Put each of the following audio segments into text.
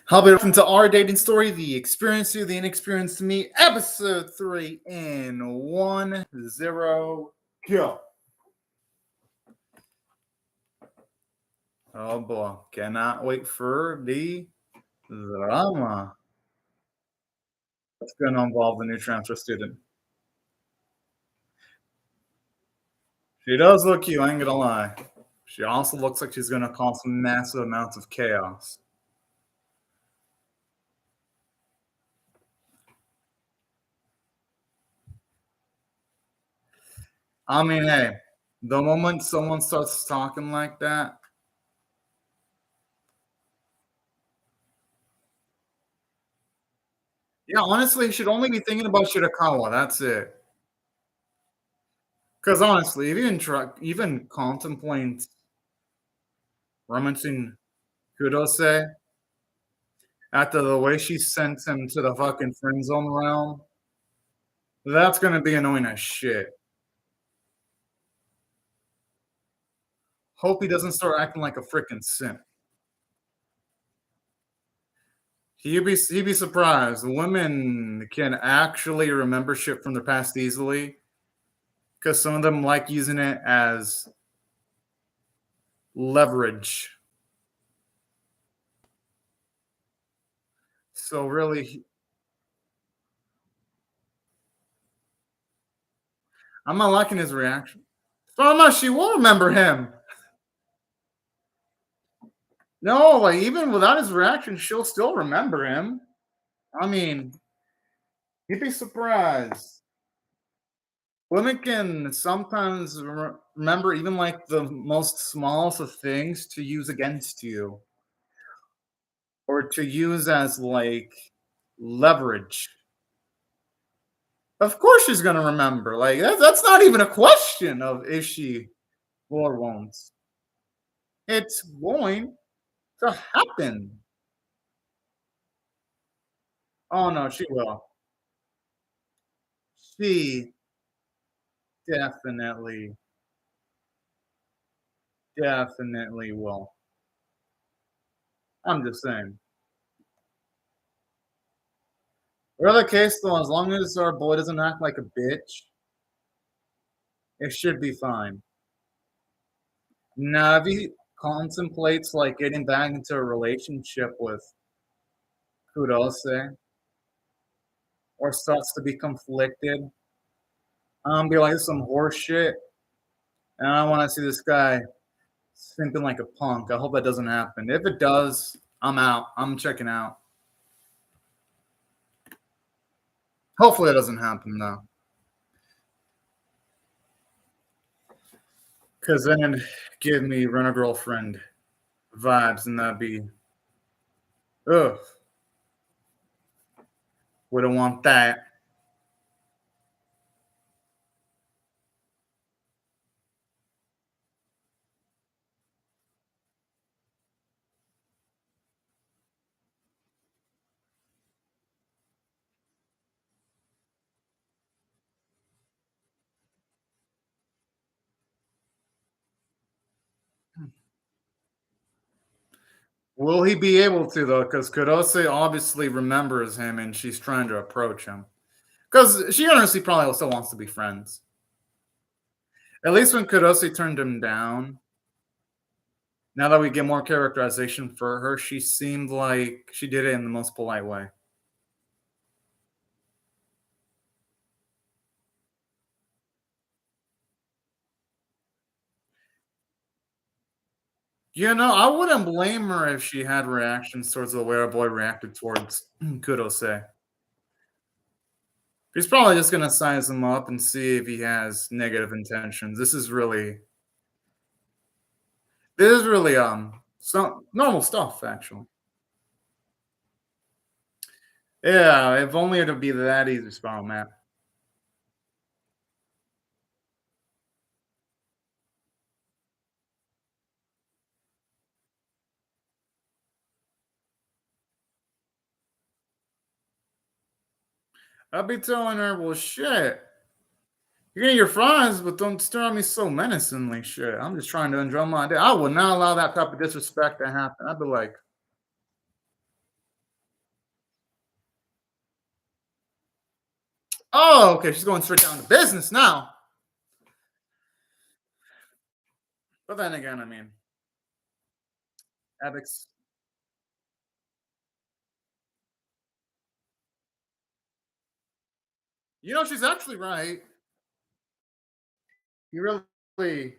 Hello, welcome to our dating story, the experience you, the inexperienced me, episode 3 in 1 0 go. Oh boy, cannot wait for the drama. It's going to involve the new transfer student. She does look cute, I ain't gonna lie. She also looks like she's going to cause massive amounts of chaos. I mean, hey, the moment someone starts talking like that, yeah, honestly, you should only be thinking about Shirakawa. That's it. Because honestly, if you even contemplate romancing Kudose after the way she sent him to the fucking friend zone realm, that's gonna be annoying as shit. Hope he doesn't start acting like a freaking simp. He'd be surprised. Women can actually remember shit from their past easily because some of them like using it as leverage. So really, I'm not liking his reaction. So much she will remember him. No, like even without his reaction, she'll still remember him. I mean, you'd be surprised. Women can sometimes remember even like the most smallest of things to use against you or to use as like leverage. Of course, she's gonna remember. Like that's not even a question of if she will or won't. It's going to happen. Oh no, she will. She definitely, definitely will. I'm just saying. Whatever the case, though, as long as our boy doesn't act like a bitch, it should be fine. Now, if he contemplates like getting back into a relationship with Kudose or starts to be conflicted, be like, "This is some horse shit," and I want to see this guy simping like a punk. I hope that doesn't happen. If it does, I'm out. I'm checking out. Hopefully, it doesn't happen though, because then it'd give me run a girlfriend vibes, and that'd be ugh. Wouldn't want that. Will he be able to though? Because Kurose obviously remembers him, and she's trying to approach him. Because she honestly probably also wants to be friends. At least when Kurose turned him down, now that we get more characterization for her, she seemed like she did it in the most polite way. You know, I wouldn't blame her if she had reactions towards the way our boy reacted towards Kurose. He's probably just gonna size him up and see if he has negative intentions. This is really some normal stuff actually. Yeah, if only it'd be that easy, Spiral Man. I'd be telling her, well, shit. You can eat your fries, but don't stare at me so menacingly. Shit, I'm just trying to enjoy my day. I would not allow that type of disrespect to happen. I'd be like, Oh, okay, she's going straight down to business now. But then again, I mean, ethics. You know, she's actually right. You really.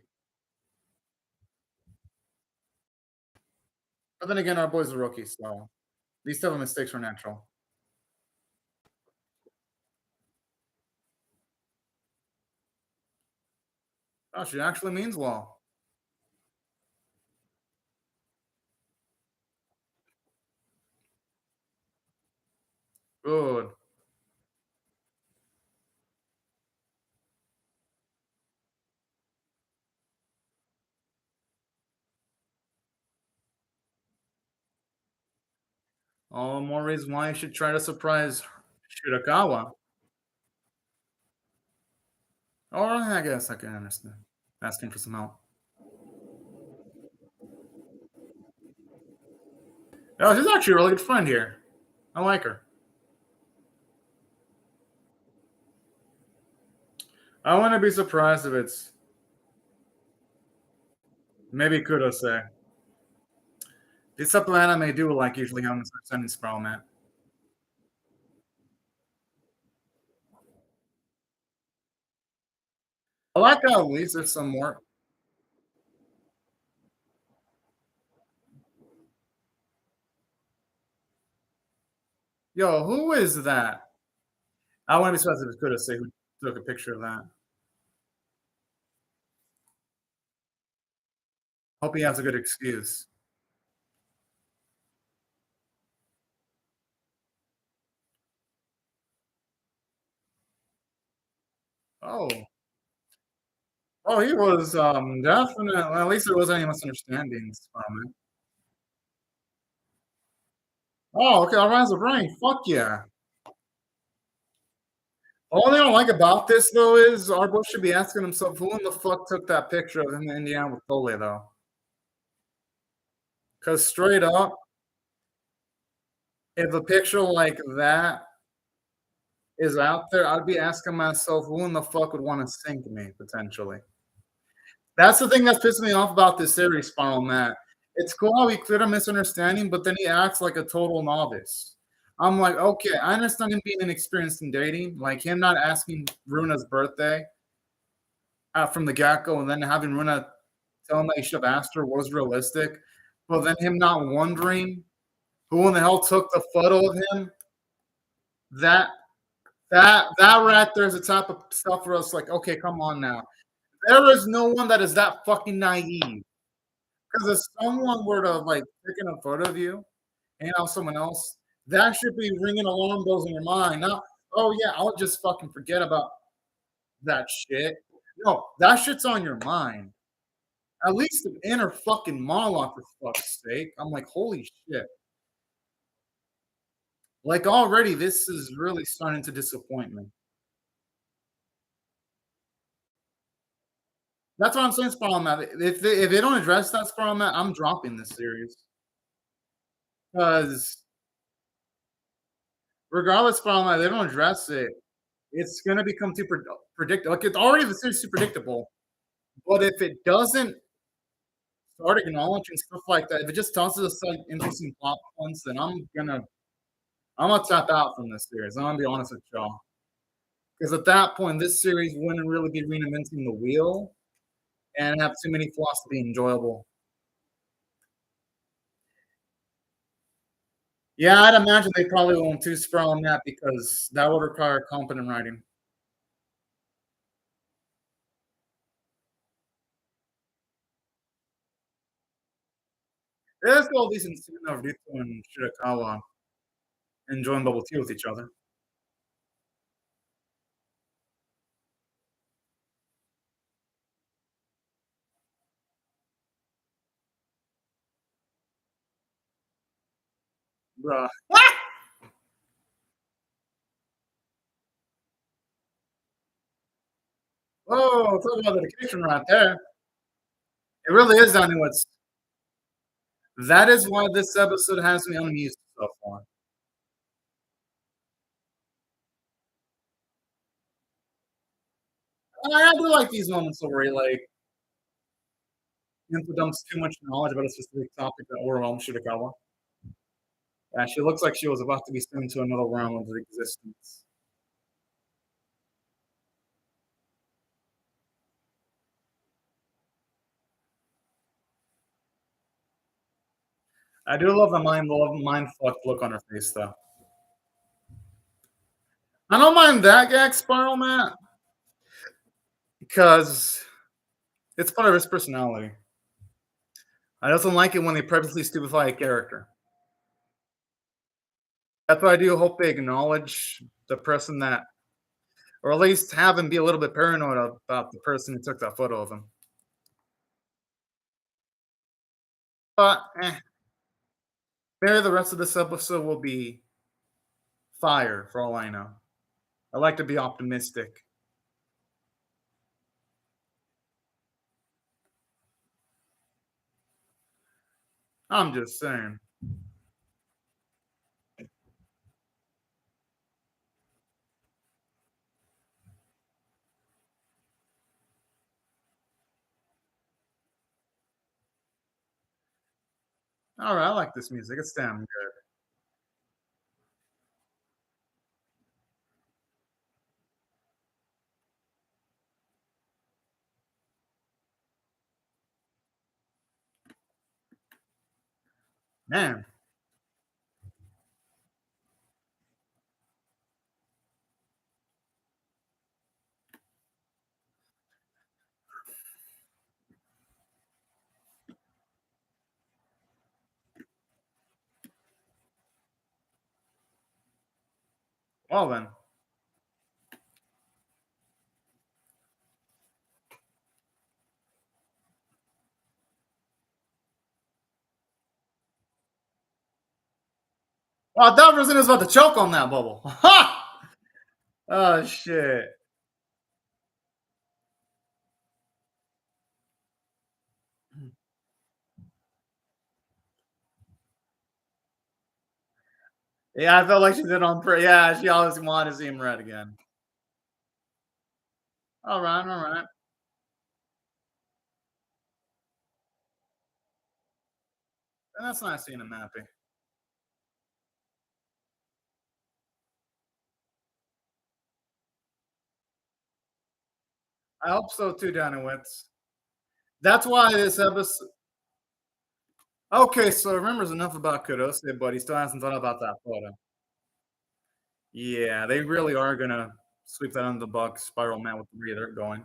But then again, our boy's a rookie, so these type of mistakes are natural. Oh, she actually means well. Good. All the more reason why you should try to surprise Shirakawa. Or I guess I can understand. Asking for some help. Oh, she's actually a really good friend here. I like her. I wouldn't be surprised if it's maybe Kudose. These type of anime do like usually have misunderstandings problem, man. I like how at least there's some more. Yo, who is that? I wouldn't be surprised if it's Kudose who took a picture of that. Hope he has a good excuse. Oh. Oh, he was definitely at least there wasn't any misunderstandings from it. Oh, okay, I'll rise the brain. Fuck yeah. All I don't like about this though is our boy should be asking himself who in the fuck took that picture of him in Indiana with Cole though. Cause straight up, if a picture like that is out there, I'd be asking myself who in the fuck would want to sink me potentially. That's the thing that's pissing me off about this series, Spiral Matt. It's cool how he cleared a misunderstanding, but then he acts like a total novice. I'm like, okay, I understand him being inexperienced in dating, like him not asking Runa's birthday from the get go, and then having Runa tell him that he should have asked her was realistic, but then him not wondering who in the hell took the photo of him. That that right there is the type of stuff where it's like, okay, come on now. There is no one that is that fucking naive. Because if someone were to like taking a photo of you and out someone else, that should be ringing alarm bells in your mind. Not, oh yeah, I'll just fucking forget about that shit. No, that shit's on your mind. At least an inner fucking monologue for fuck's sake. I'm like, holy shit. Like already, this is really starting to disappoint me. That's what I'm saying, Spiral Map. If they don't address that Spiral Map, I'm dropping this series because regardless, Spiral Map, they don't address it. It's gonna become too predictable. Like it's already the series too predictable. But if it doesn't start acknowledging stuff like that, if it just tosses aside interesting plot points, then I'm gonna tap out from this series. I'm gonna be honest with y'all. Because at that point, this series wouldn't really be reinventing the wheel and have too many flaws to be enjoyable. Yeah, I'd imagine they probably won't too sprawl on that because that would require competent writing. There's still a decent scene of Rito and Shirakawa enjoying bubble tea with each other. Bruh. Oh, talk about dedication right there. It really is on what's that is why this episode has me unamused so far. I do like these moments where he, like, dumps too much knowledge about a specific topic that overwhelms Shirakawa. Yeah, she looks like she was about to be sent into another realm of existence. I do love the mind fuck look on her face, though. I don't mind that gag, Spiral Man, because it's part of his personality. I also like it when they purposely stupefy a character. That's why I do hope they acknowledge the person that, or at least have him be a little bit paranoid about the person who took that photo of him. But maybe the rest of this episode will be fire for all I know. I like to be optimistic. I'm just saying. All right, I like this music. It's damn good. Man. Well then. Oh, I thought Rosina was about to choke on that bubble. Ha! Oh shit. Yeah, I felt like she did on yeah, she always wanted to see him red again. All right, all right. And that's nice seeing him happy. I hope so too, Danny Witz. That's why this episode. Okay, so remembers enough about Kurose, but he still hasn't thought about that photo. Yeah, they really are gonna sweep that under the buck, Spiral Man with the way they're going.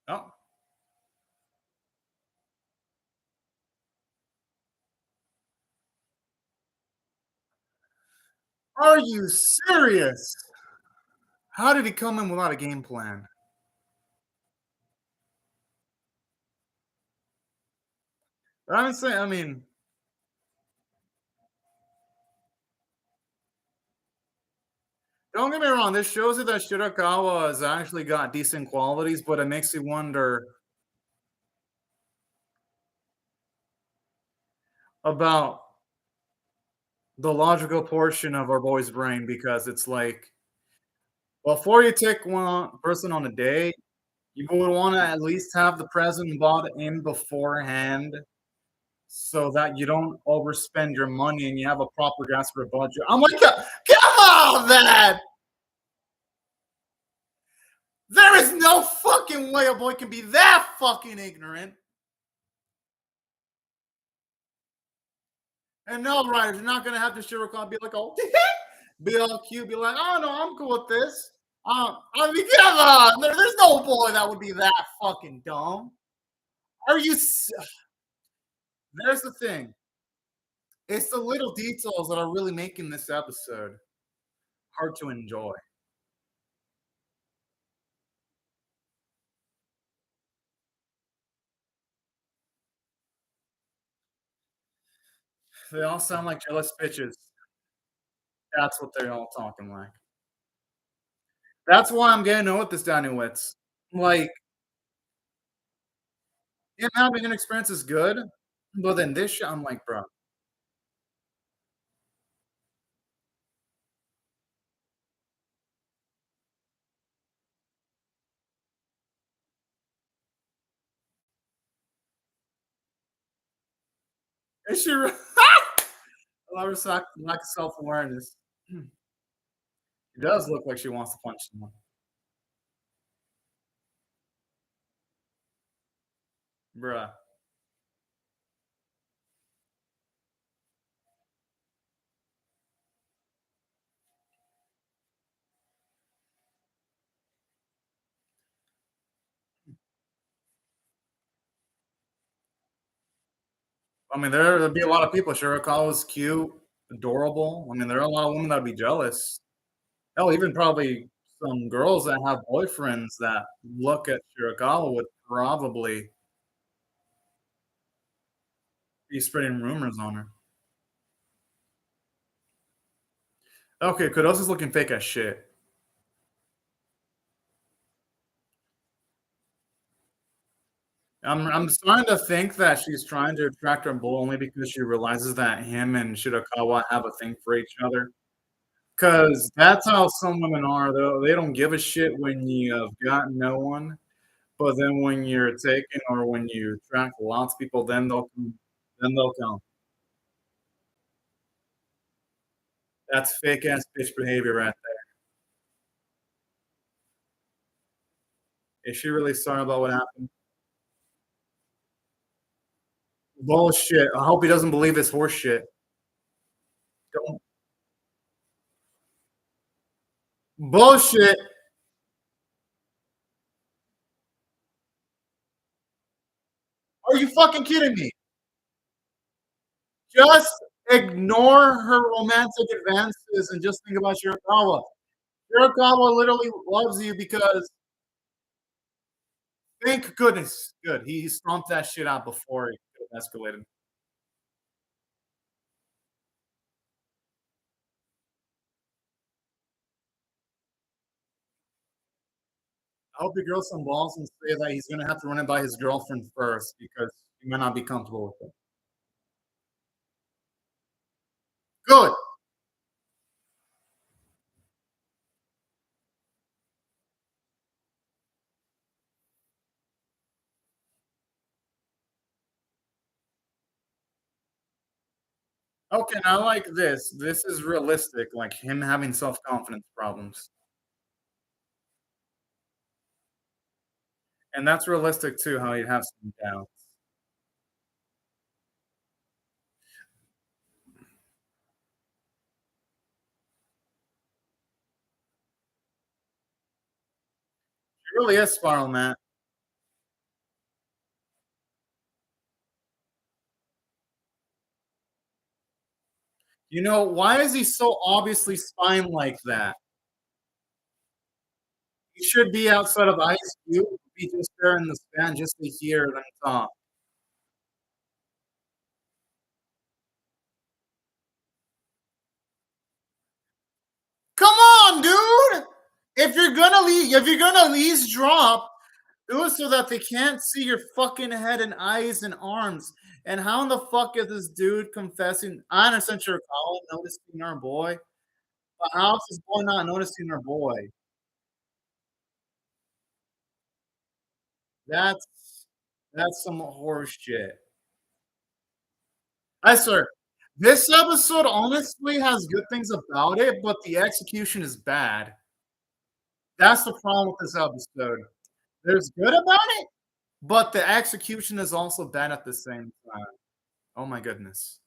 Oh, are you serious? How did he come in without a game plan? But I'm saying, I mean, don't get me wrong. This shows you that Shirakawa has actually got decent qualities, but it makes you wonder about the logical portion of our boy's brain because it's like before you take one person on a date, you would want to at least have the present bought in beforehand so that you don't overspend your money and you have a proper grasp for a budget. I'm like, come on, man! There is no fucking way a boy can be that fucking ignorant. And no, writers, you're not gonna have to sugarcoat, be like, oh, be all cute, be like, oh no, I'm cool with this. I mean, come on, there's no boy that would be that fucking dumb. Are you? There's the thing. It's the little details that are really making this episode hard to enjoy. They all sound like jealous bitches. That's what they're all talking like. That's why I'm getting on with this Danny Witz. Like, him having an experience is good, but then this shit, I'm like, "Bro, is she re" I love her lack of self-awareness. It does look like she wants to punch someone. Bruh. I mean, there'd be a lot of people. Shirakawa's cute, adorable. I mean, there are a lot of women that'd be jealous. Hell, even probably some girls that have boyfriends that look at Shirakawa would probably be spreading rumors on her. Okay, Kudos looking fake as shit. I'm starting to think that she's trying to attract her bull only because she realizes that him and Shirakawa have a thing for each other. Because that's how some women are, though. They don't give a shit when you have got no one, but then when you're taken or when you attract lots of people, then they'll come. That's fake ass bitch behavior right there. Is she really sorry about what happened? Bullshit. I hope he doesn't believe this horse shit. Don't bullshit. Are you fucking kidding me? Just ignore her romantic advances and just think about Shirakawa. Shirakawa literally loves you because thank goodness. Good. He stomped that shit out before it could have escalated. I hope he grows some balls and say that he's gonna have to run it by his girlfriend first because he might not be comfortable with it. Good. Okay, I like this. This is realistic, like him having self-confidence problems. And that's realistic too, how he'd have some doubts. He really is Spiral Matt. You know, why is he so obviously spine like that? He should be outside of Ice Cube, be just there in the span just to hear them talk. Come on, dude! If you're gonna at least drop, do it so that they can't see your fucking head and eyes and arms. And how in the fuck is this dude confessing? I understand you're calling, noticing our boy, but how is this boy not noticing our boy? That's that's some horse shit. I swear, this episode honestly has good things about it, but the execution is bad. That's the problem with this episode. There's good about it, but the execution is also bad at the same time. Oh my goodness.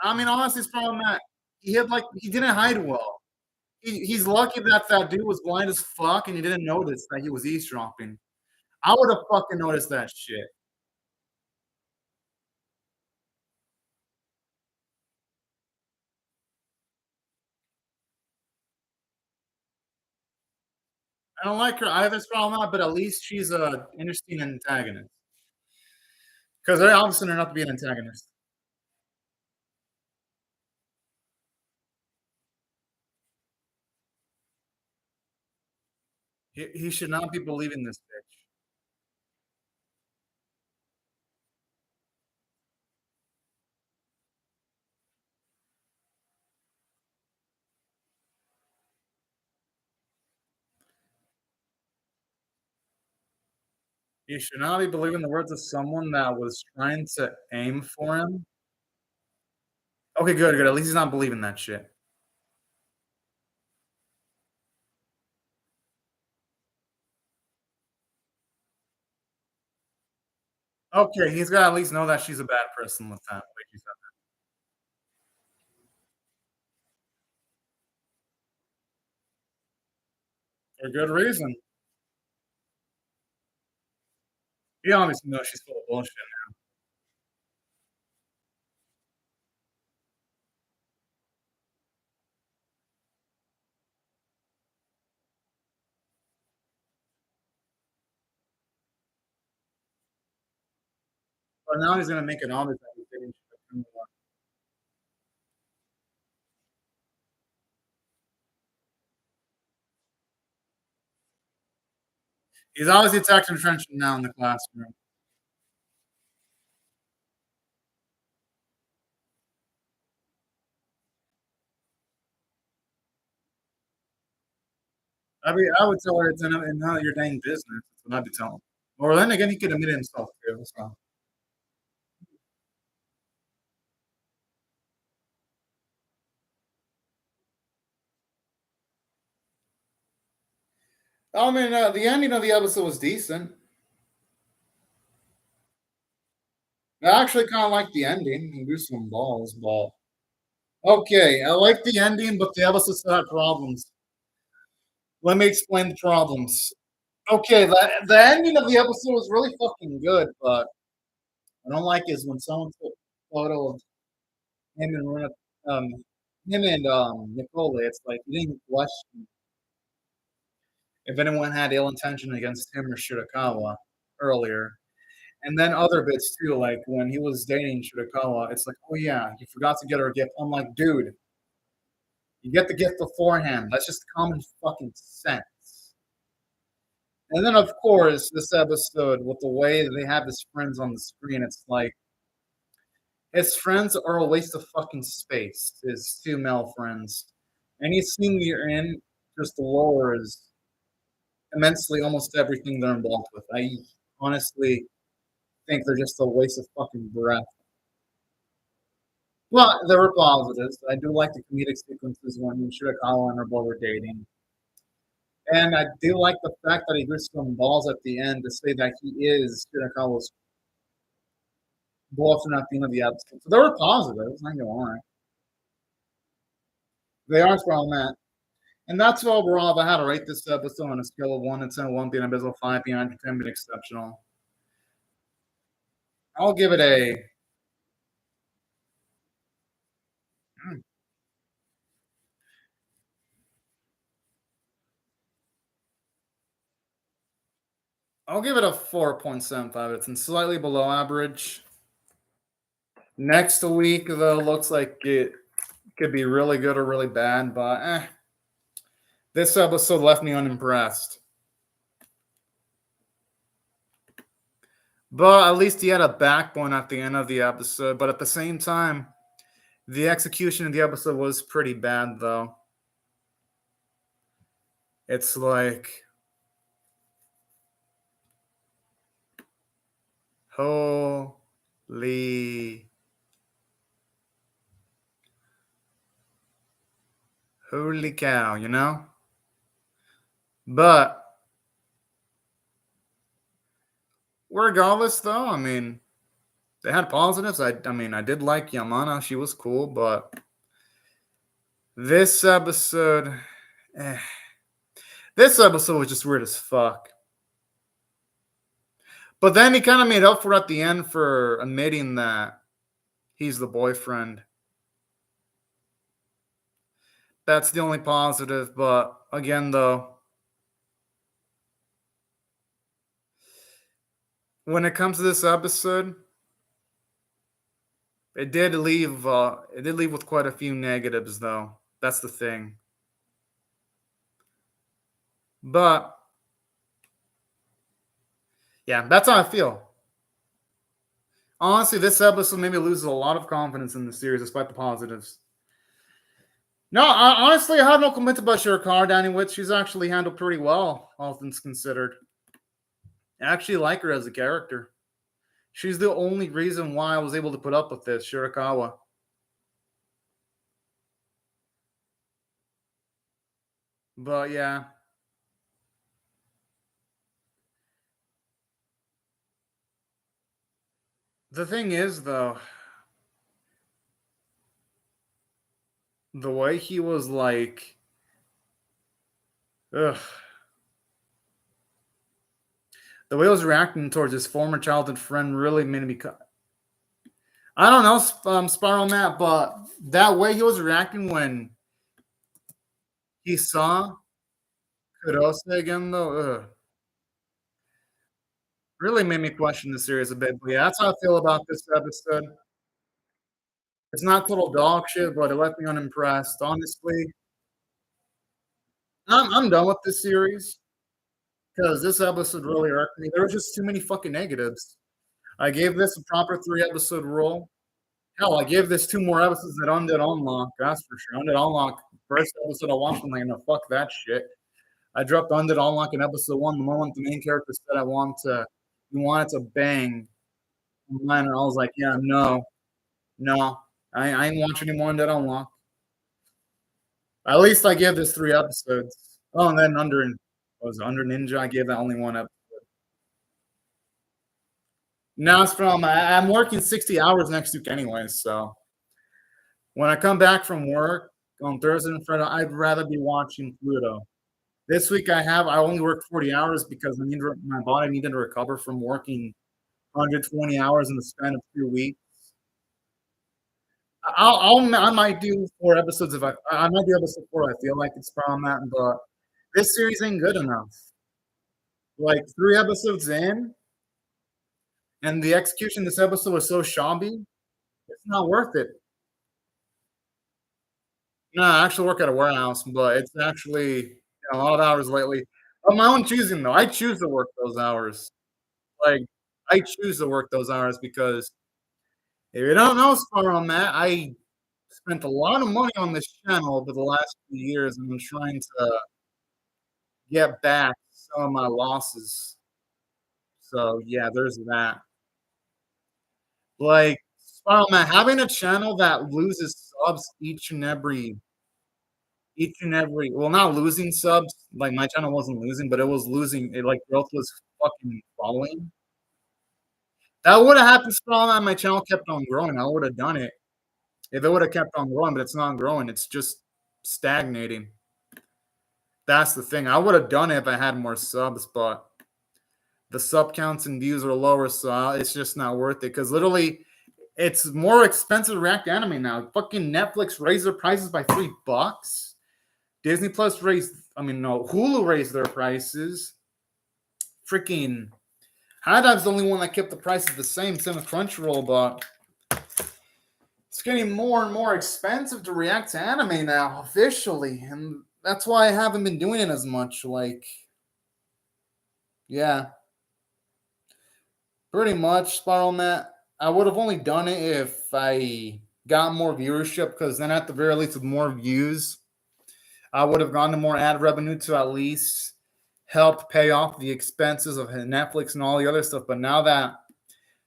I mean, honestly, it's probably not. He didn't hide well. He's lucky that that dude was blind as fuck and he didn't notice that he was eavesdropping. I would have fucking noticed that shit. I don't like her either, it's probably not, but at least she's a interesting antagonist. Because they obviously turned out to be an antagonist. He should not be believing this bitch. He should not be believing the words of someone that was trying to aim for him. Okay, good, good. At least he's not believing that shit. Okay, he's gotta at least know that she's a bad person with that, like you said. For good reason. He obviously knows she's full of bullshit. But now he's gonna make it obvious that he's dating Shida. He's obviously attacking attention now in the classroom. I would tell her it's none of your dang business. That's what I'd be telling him. Or then again, he could admit it himself too, so. I mean, the ending of the episode was decent. I actually kinda like the ending and Goose some balls, but okay, I like the ending, but the episode still had problems. Let me explain the problems. Okay, the ending of the episode was really fucking good, but I don't like is when someone took a photo of him and um Nicole. It's like you didn't question if anyone had ill intention against him or Shirakawa earlier. And then other bits too, like when he was dating Shirakawa, it's like, oh yeah, you forgot to get her a gift. I'm like, dude, you get the gift beforehand. That's just common fucking sense. And then of course, this episode with the way that they have his friends on the screen, it's like his friends are a waste of fucking space. His two male friends. Any scene you're in just lowers immensely almost everything they're involved with. I honestly think they're just a waste of fucking breath. Well, there were positives. I do like the comedic sequences when Shirakawa and her brother were dating. And I do like the fact that he grew some balls at the end to say that he is Shirakawa's boyfriend at the end of the episode. So there were positives, not gonna lie. They are where I'm at. And that's overall if I had to rate this episode on a scale of 1 to 10, 1 being abysmal, 5 being entertainment exceptional. I'll give it a mm, I'll give it a 4.75. It's slightly below average. Next week, though, looks like it could be really good or really bad, but this episode left me unimpressed. But at least he had a backbone at the end of the episode. But at the same time, the execution of the episode was pretty bad, though. It's like, holy, holy cow, you know? But regardless, though, I mean, they had positives. I mean, I did like Yamana. She was cool, but this episode, eh, this episode was just weird as fuck. But then he kind of made up for it at the end for admitting that he's the boyfriend. That's the only positive. But again, though, when it comes to this episode, it did leave with quite a few negatives, though. That's the thing. But Yeah, that's how I feel. Honestly, this episode made me lose a lot of confidence in the series, despite the positives. No, honestly, I have no complaints about Shirokar Danny Witch. She's actually handled pretty well, all things considered. I actually like her as a character. She's the only reason why I was able to put up with this, Shirakawa. But yeah, the thing is, though, the way he was like, ugh, the way he was reacting towards his former childhood friend really made me. I don't know, Spiral Matt, but that way he was reacting when he saw Kurose again, though, really made me question the series a bit. But yeah, that's how I feel about this episode. It's not total dog shit, but it left me unimpressed. Honestly, I'm done with this series because this episode really irked me. There were just too many fucking negatives. I gave this a proper 3 episode rule. Hell, I gave this 2 more episodes that Undead Unlock. That's for sure. Undead Unlock, first episode I watched, I'm like, no, fuck that shit. I dropped Undead Unlock in episode 1 the moment the main character said he wanted to bang mine, and I was like, yeah, no, no, I ain't watching any more Undead Unlock. At least I gave this 3 episodes. Oh, and then was Under Ninja. I gave that only 1 episode. Now it's from I'm working 60 hours next week anyway, so when I come back from work on Thursday and Friday, I'd rather be watching Pluto. This week I only worked 40 hours because my body needed to recover from working 120 hours in the span of 2 weeks. I might do 4 episodes if I might do episode 4. I feel like it's from that, but this series ain't good enough. Like 3 episodes in, and the execution this episode was so shabby. It's not worth it. No, I actually work at a warehouse, but it's actually a lot of hours lately. Of my own choosing, though. I choose to work those hours. Like, I choose to work those hours because if you don't know, Spiral Matt, I spent a lot of money on this channel over the last few years, and I'm trying to get back some of my losses. So yeah, there's that. Like, Spiral Matt, having a channel that loses subs each and every well, not losing subs, like my channel wasn't losing, but it was losing it like growth was fucking falling. That would have happened strong and my channel kept on growing. I would have done it if it would have kept on growing, but it's not growing. It's just stagnating. That's the thing. I would have done it if I had more subs, but the sub counts and views are lower, so it's just not worth it. Because literally, it's more expensive to react to anime now. Fucking Netflix raised their prices by $3. Disney Plus raised, I mean, no, Hulu raised their prices. Freaking High Dive's the only one that kept the prices the same, same with Crunchyroll, but it's getting more and more expensive to react to anime now, officially. And that's why I haven't been doing it as much. Like, yeah, pretty much, Spiral Matt. I would have only done it if I got more viewership, because then at the very least, with more views, I would have gone to more ad revenue to at least help pay off the expenses of Netflix and all the other stuff. But now that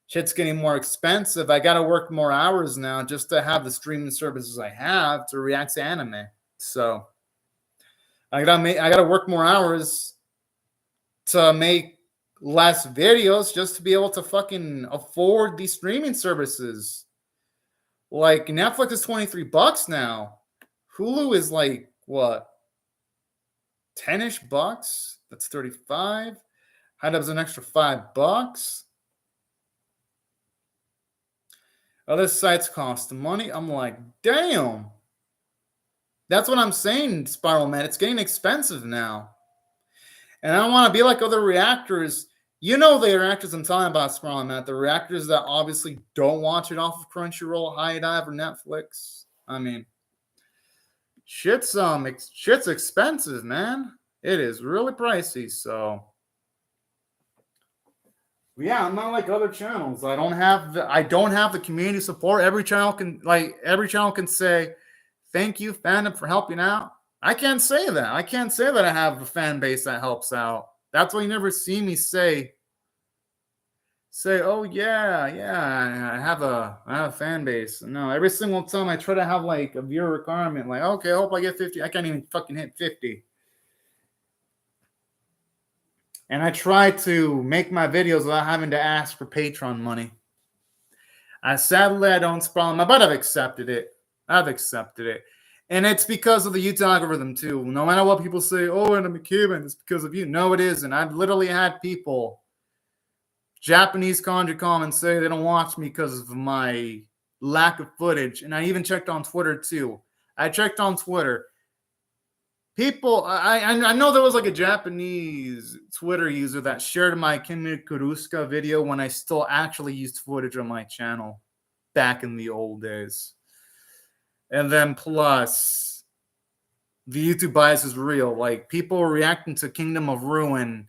shit's getting more expensive, I got to work more hours now just to have the streaming services I have to react to anime. So I gotta work more hours to make less videos just to be able to fucking afford these streaming services. Like Netflix is $23 now. Hulu is like what, 10-ish bucks? That's 35. High Dub's an extra $5. Other sites cost money. I'm like, damn. That's what I'm saying, Spiral Man. It's getting expensive now. And I don't want to be like other reactors. You know the reactors I'm talking about, Spiral Man. The reactors that obviously don't watch it off of Crunchyroll, High Dive, or Netflix. I mean, shit's expensive, man. It is really pricey. So Yeah, I'm not like other channels. I don't have the community support. Every channel can say, thank you, fandom, for helping out. I can't say that. I can't say that I have a fan base that helps out. That's why you never see me say, oh yeah, yeah, I have a fan base. No, every single time I try to have like a viewer requirement, like, okay, I hope I get 50. I can't even fucking hit 50. And I try to make my videos without having to ask for Patreon money. Sadly, I don't sprawl my, but I've accepted it. I've accepted it. And it's because of the YouTube algorithm too. No matter what people say, oh, and I'm a Cuban, it's because of you. No, it isn't. I've literally had people, Japanese country, come and say they don't watch me because of my lack of footage. And I even checked on Twitter too. I checked on Twitter. People, I know there was like a Japanese Twitter user that shared my Kimi Kuruska video when I still actually used footage on my channel back in the old days. And then plus, the YouTube bias is real. Like, people were reacting to Kingdom of Ruin.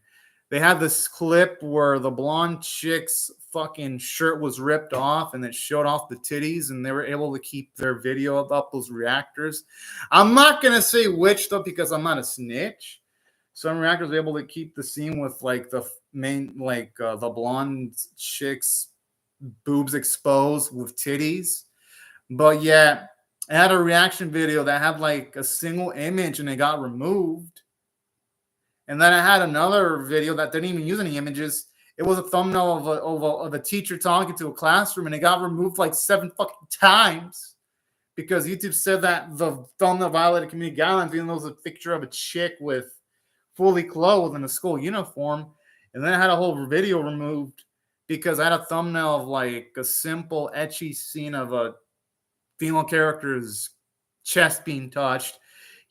They had this clip where the blonde chick's fucking shirt was ripped off and it showed off the titties, and they were able to keep their video up, those reactors. I'm not going to say which, though, because I'm not a snitch. Some reactors were able to keep the scene with, like, the main, like, the blonde chick's boobs exposed with titties. But yeah, I had a reaction video that had like a single image and it got removed. And then I had another video that didn't even use any images. It was a thumbnail of a teacher talking to a classroom, and it got removed like 7 fucking times because YouTube said that the thumbnail violated community guidelines, even though it was a picture of a chick with fully clothed in a school uniform. And then I had a whole video removed because I had a thumbnail of like a simple etchy scene of a female character's chest being touched.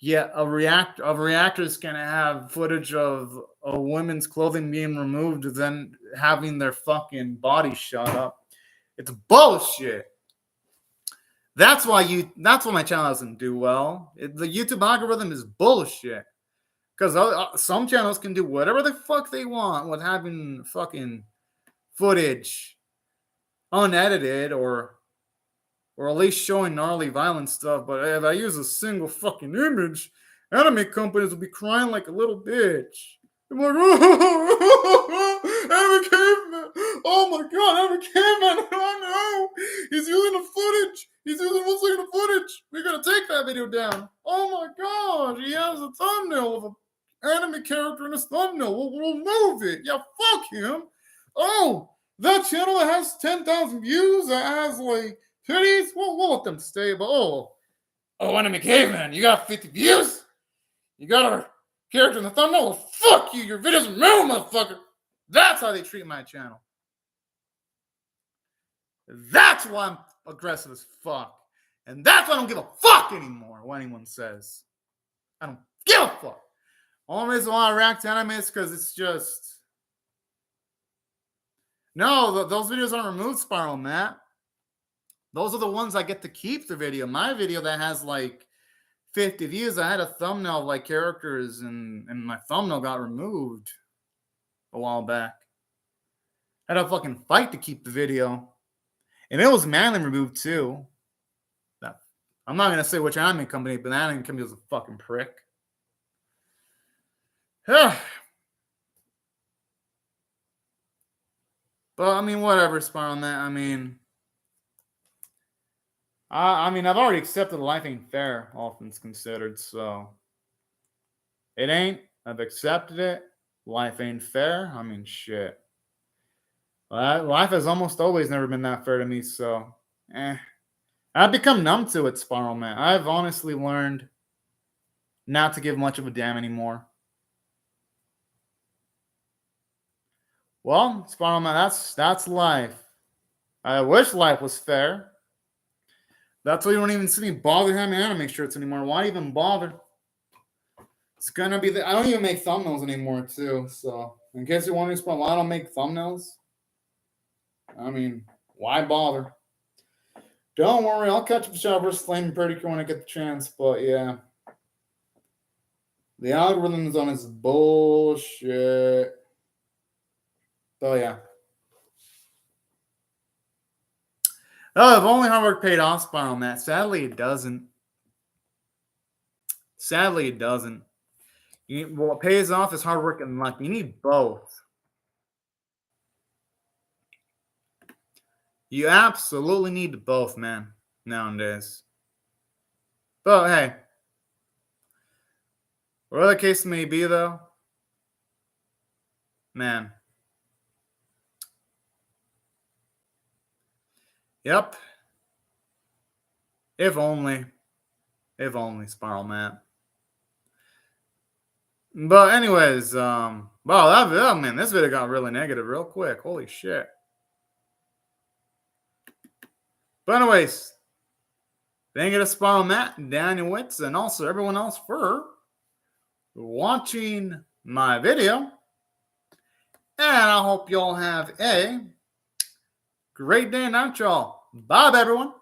Yet a reactor is gonna have footage of a woman's clothing being removed, then having their fucking body shut up. It's bullshit. That's why my channel doesn't do well. The YouTube algorithm is bullshit. Because some channels can do whatever the fuck they want with having fucking footage unedited, or at least showing gnarly violent stuff. But if I use a single fucking image, anime companies will be crying like a little bitch. I'm like, oh, anime caveman! Oh my god, anime caveman! Oh no, he's using the footage. He's using 1 second of footage. We gotta take that video down. Oh my god, he has a thumbnail of an anime character in his thumbnail. We'll move it. Yeah, fuck him. Oh, that channel that has 10,000 views, that has like titties, we'll let them stay. But Anime Caveman, you got 50 views? You got our character in the thumbnail? Well, fuck you, your videos are ruined, motherfucker. That's how they treat my channel. That's why I'm aggressive as fuck. And that's why I don't give a fuck anymore what anyone says. I don't give a fuck. Only reason why I react to anime is because it's just... No, those videos aren't removed, Spiral Matt. Those are the ones I get to keep the video. My video that has like 50 views, I had a thumbnail of like characters, and my thumbnail got removed a while back. I had a fucking fight to keep the video. And it was manually removed too. I'm not going to say which anime company, but the anime company was a fucking prick. But I mean, whatever, Spiral Matt. I mean, I've already accepted life ain't fair, all things considered, so it ain't. I've accepted it. Life ain't fair. I mean, shit. Life has almost always never been that fair to me, so I've become numb to it, Spiral Man. I've honestly learned not to give much of a damn anymore. Well, Spiral Man, that's life. I wish life was fair. That's why you don't even see me bother having anime shirts anymore. Why even bother? It's gonna be I don't even make thumbnails anymore, too. So, in case you're wondering, why I don't make thumbnails, I mean, why bother? Don't worry, I'll catch up with Shadow vs. Flame and Predicure when I get the chance. But yeah, the algorithm's on its bullshit. So yeah. Oh, if only hard work paid off, Spiral Matt. Sadly, it doesn't. Sadly, it doesn't. What pays off is hard work and luck. You need both. You absolutely need both, man, nowadays. But hey, whatever the case may be, though, man. Yep. If only. If only, Spiral Matt. But anyways, wow, man, this video got really negative real quick. Holy shit. But anyways, thank you to Spiral Matt, Daniel Witz, and also everyone else for watching my video. And I hope y'all have a great day and night, y'all. Bye, everyone.